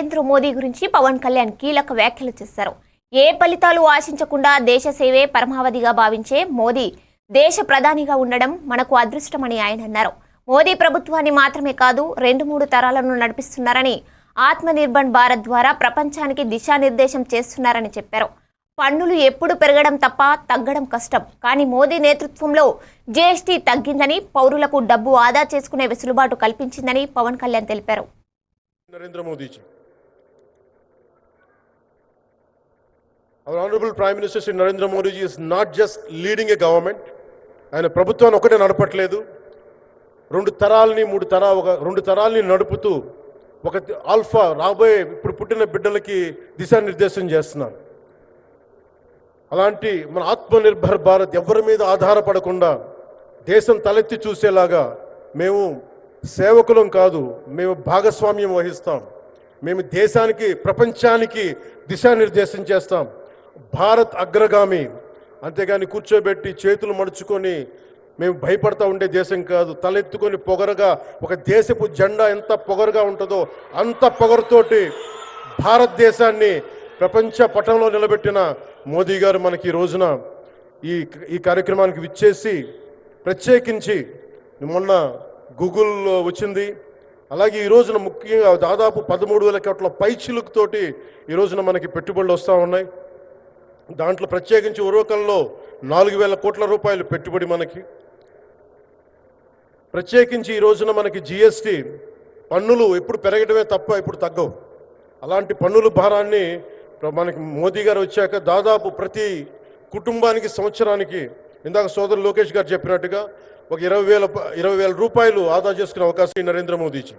నరేంద్ర మోదీ గురించి పవన్ కళ్యాణ్ కీలక వ్యాఖ్యలు చేశారు. ఏ ఫలితాలు ఆశించకుండా దేశ సేవే పరమావధిగా భావించే మోదీ దేశ ప్రధానిగా ఉండడం మనకు అదృష్టమని ఆయన అన్నారు. మోదీ ప్రభుత్వాన్ని మాత్రమే కాదు 2-3 తరాలను నడిపిస్తున్నారని, ఆత్మనిర్భర్ భారత్ ద్వారా ప్రపంచానికి దిశానిర్దేశం చేస్తున్నారని చెప్పారు. పన్నులు ఎప్పుడు పెరగడం తప్ప తగ్గడం కష్టం, కానీ మోదీ నేతృత్వంలో జీఎస్టీ తగ్గిందని, పౌరులకు డబ్బు ఆదా చేసుకునే వెసులుబాటు కల్పించిందని పవన్ కళ్యాణ్ తెలిపారు. Narendra Modi ji. Our Honorable Prime Minister Shri Narendra Modi ji is not just leading a government. ఆయన ప్రభుత్వాన్ని ఒకటే నడపట్లేదు, 2 తరాలని 2 తరాలని నడుపుతూ ఒక ఆల్ఫా రాబోయే ఇప్పుడు పుట్టిన బిడ్డలకి దిశానిర్దేశం చేస్తున్నారు. అలాంటి మన ఆత్మనిర్భర్ భారత్ ఎవరి మీద ఆధారపడకుండా దేశం తలెత్తి చూసేలాగా మేము సేవకులం కాదు, మేము భాగస్వామ్యం వహిస్తాం. మేము దేశానికి ప్రపంచానికి దిశానిర్దేశం చేస్తాం. భారత్ అగ్రగామి, అంతేగాని కూర్చోబెట్టి చేతులు మడుచుకొని మేము భయపడతా ఉండే దేశం కాదు. తలెత్తుకొని పొగరగా ఒక దేశపు జెండా ఎంత పొగరుగా ఉంటుందో అంత పొగరుతోటి భారతదేశాన్ని ప్రపంచ పటంలో నిలబెట్టిన మోదీ గారు మనకి ఈ రోజున ఈ కార్యక్రమానికి విచ్చేసి, ప్రత్యేకించి మొన్న గూగుల్ వచ్చింది, అలాగే ఈ రోజున ముఖ్యంగా దాదాపు 13,000 కోట్ల పైచిలుకుతోటి ఈ రోజున మనకి పెట్టుబడులు వస్తూ ఉన్నాయి. దాంట్లో ప్రత్యేకించి ఉరవకంలో 4,000 కోట్ల రూపాయలు పెట్టుబడి మనకి. ప్రత్యేకించి ఈ రోజున మనకి జిఎస్టీ పన్నులు ఎప్పుడు పెరగడమే తప్ప ఇప్పుడు తగ్గవు. అలాంటి పన్నుల భారాన్ని మనకి మోదీ గారు వచ్చాక దాదాపు ప్రతి కుటుంబానికి సంవత్సరానికి, ఇందాక సోదరు లోకేష్ గారు చెప్పినట్టుగా, ఒక 20,000 రూపాయలు ఆదా చేసుకునే అవకాశం నరేంద్ర మోదీజీ.